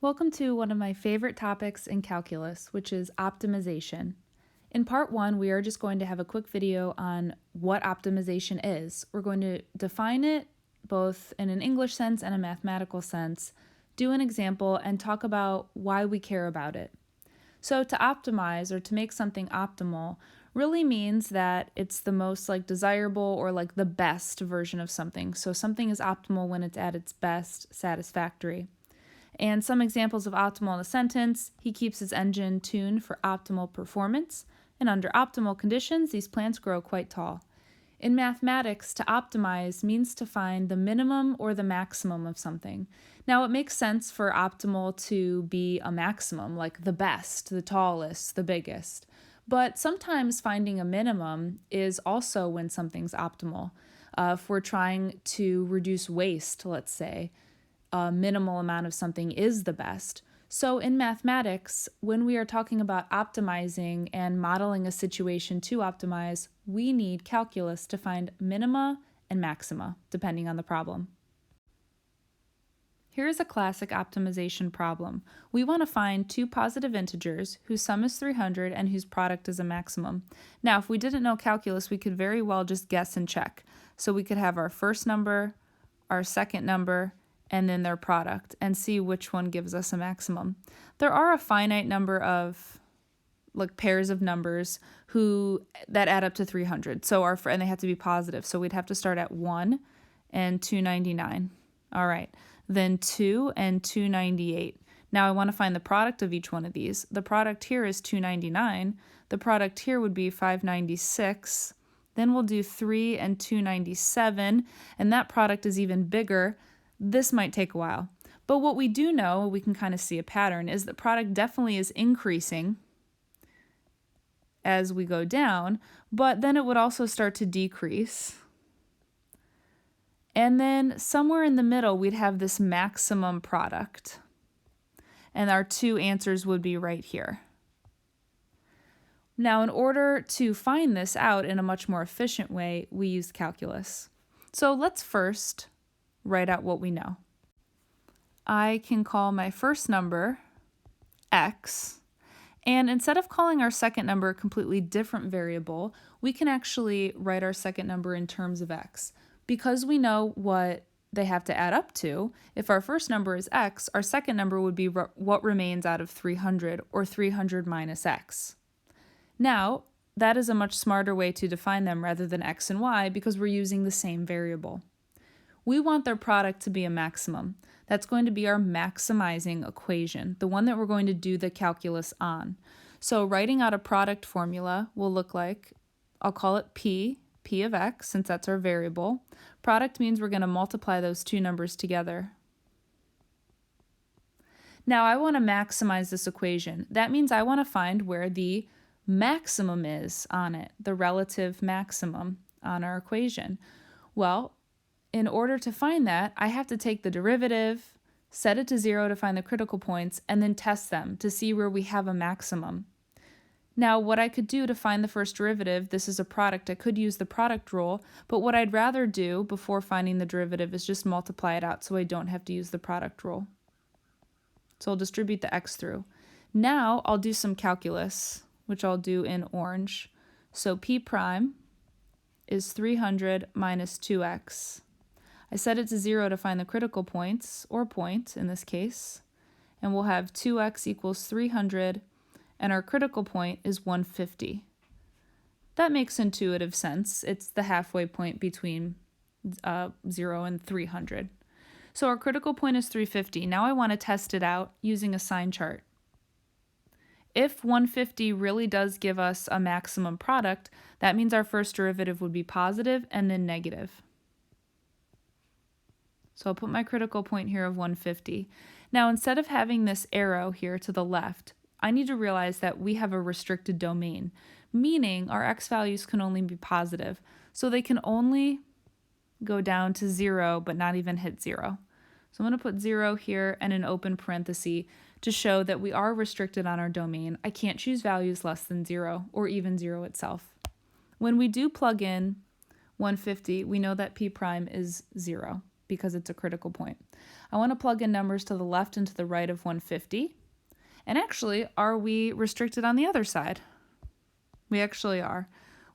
Welcome to one of my favorite topics in calculus, which is optimization. In part one, we are just going to have a quick video on what optimization is. We're going to define it both in an English sense and a mathematical sense, do an example, and talk about why we care about it. So to optimize or to make something optimal really means that it's the most desirable or the best version of something. So something is optimal when it's at its best, satisfactory. And some examples of optimal in a sentence: he keeps his engine tuned for optimal performance, and under optimal conditions, these plants grow quite tall. In mathematics, to optimize means to find the minimum or the maximum of something. Now, it makes sense for optimal to be a maximum, like the best, the tallest, the biggest. But sometimes finding a minimum is also when something's optimal. If we're trying to reduce waste, let's say, a minimal amount of something is the best. So in mathematics, when we are talking about optimizing and modeling a situation to optimize, we need calculus to find minima and maxima, depending on the problem. Here's a classic optimization problem. We want to find two positive integers whose sum is 300 and whose product is a maximum. Now, if we didn't know calculus, we could very well just guess and check. So we could have our first number, our second number, and then their product, and see which one gives us a maximum. There are a finite number of pairs of numbers that add up to 300. And they have to be positive. So we'd have to start at 1 and 299. All right. Then 2 and 298. Now I want to find the product of each one of these. The product here is 299. The product here would be 596. Then we'll do 3 and 297, and that product is even bigger. This might take a while. But what we do know, we can kind of see a pattern, is that product definitely is increasing as we go down, but then it would also start to decrease. And then somewhere in the middle, we'd have this maximum product. And our two answers would be right here. Now, in order to find this out in a much more efficient way, we use calculus. So let's first write out what we know. I can call my first number x, and instead of calling our second number a completely different variable, we can actually write our second number in terms of x. Because we know what they have to add up to, if our first number is x, our second number would be what remains out of 300, or 300 minus x. Now, that is a much smarter way to define them rather than x and y because we're using the same variable. We want their product to be a maximum. That's going to be our maximizing equation, the one that we're going to do the calculus on. So writing out a product formula will look like, I'll call it p of x, since that's our variable. Product means we're going to multiply those two numbers together. Now I want to maximize this equation. That means I want to find where the maximum is on it, the relative maximum on our equation. Well, in order to find that, I have to take the derivative, set it to 0 to find the critical points, and then test them to see where we have a maximum. Now, what I could do to find the first derivative, this is a product, I could use the product rule, but what I'd rather do before finding the derivative is just multiply it out so I don't have to use the product rule. So I'll distribute the x through. Now I'll do some calculus, which I'll do in orange. So p prime is 300 minus 2x. I set it to 0 to find the critical points, or point in this case, and we'll have 2x equals 300, and our critical point is 150. That makes intuitive sense. It's the halfway point between 0 and 300. So our critical point is 350. Now I want to test it out using a sign chart. If 150 really does give us a maximum product, that means our first derivative would be positive and then negative. So I'll put my critical point here of 150. Now, instead of having this arrow here to the left, I need to realize that we have a restricted domain, meaning our x values can only be positive. So they can only go down to 0, but not even hit 0. So I'm going to put 0 here and an open parenthesis to show that we are restricted on our domain. I can't choose values less than 0 or even 0 itself. When we do plug in 150, we know that p prime is 0. because it's a critical point. I want to plug in numbers to the left and to the right of 150. And actually, are we restricted on the other side? We actually are.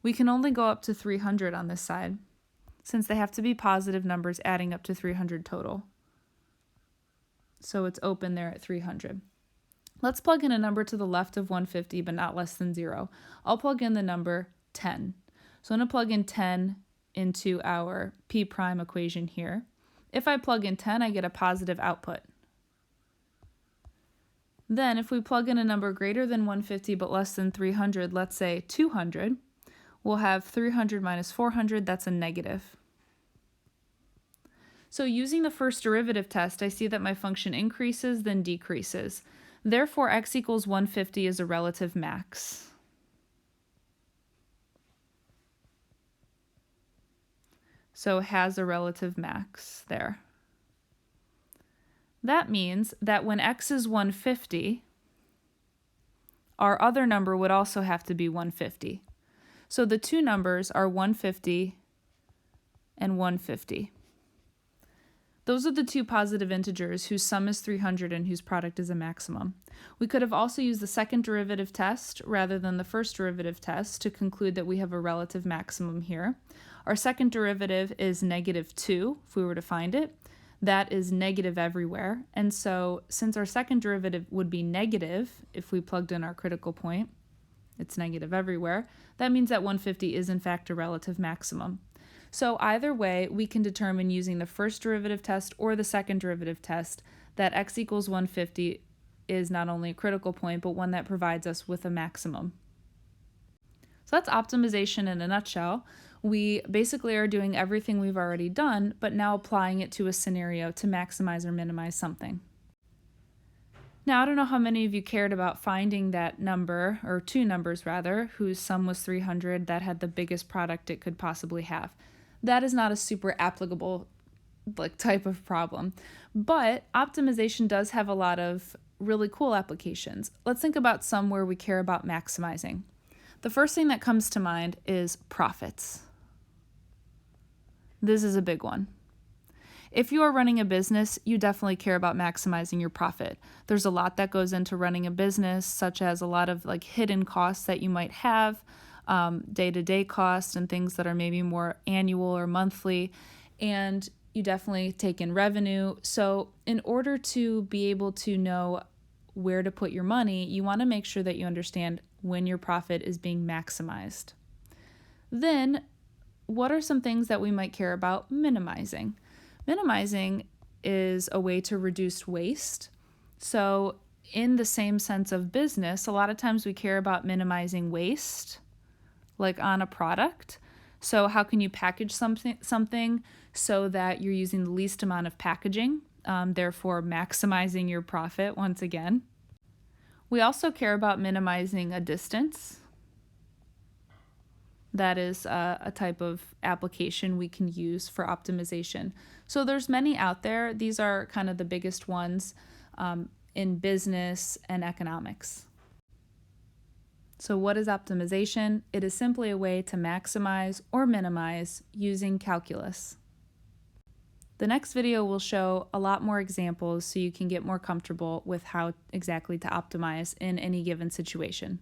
We can only go up to 300 on this side, since they have to be positive numbers adding up to 300 total. So it's open there at 300. Let's plug in a number to the left of 150, but not less than 0. I'll plug in the number 10. So I'm going to plug in 10 into our p prime equation here. If I plug in 10, I get a positive output. Then if we plug in a number greater than 150 but less than 300, let's say 200, we'll have 300 minus 400, that's a negative. So using the first derivative test, I see that my function increases, then decreases. Therefore, x equals 150 is a relative max. So it has a relative max there. That means that when x is 150, our other number would also have to be 150. So the two numbers are 150 and 150. Those are the two positive integers whose sum is 300 and whose product is a maximum. We could have also used the second derivative test rather than the first derivative test to conclude that we have a relative maximum here. Our second derivative is -2, if we were to find it. That is negative everywhere. And so since our second derivative would be negative if we plugged in our critical point, it's negative everywhere, that means that 150 is in fact a relative maximum. So either way, we can determine using the first derivative test or the second derivative test that x equals 150 is not only a critical point, but one that provides us with a maximum. So that's optimization in a nutshell. We basically are doing everything we've already done, but now applying it to a scenario to maximize or minimize something. Now, I don't know how many of you cared about finding that number, or two numbers rather, whose sum was 300 that had the biggest product it could possibly have. That is not a super applicable type of problem, but optimization does have a lot of really cool applications. Let's think about some where we care about maximizing. The first thing that comes to mind is profits. This is a big one. If you are running a business, you definitely care about maximizing your profit. There's a lot that goes into running a business, such as a lot of hidden costs that you might have, day-to-day costs and things that are maybe more annual or monthly, and you definitely take in revenue. So in order to be able to know where to put your money, you want to make sure that you understand when your profit is being maximized. Then, what are some things that we might care about minimizing? Minimizing is a way to reduce waste. So in the same sense of business, a lot of times we care about minimizing waste, like on a product. So how can you package something so that you're using the least amount of packaging, therefore maximizing your profit once again. We also care about minimizing a distance. That is a type of application we can use for optimization. So there's many out there. These are kind of the biggest ones in business and economics. So what is optimization? It is simply a way to maximize or minimize using calculus. The next video will show a lot more examples so you can get more comfortable with how exactly to optimize in any given situation.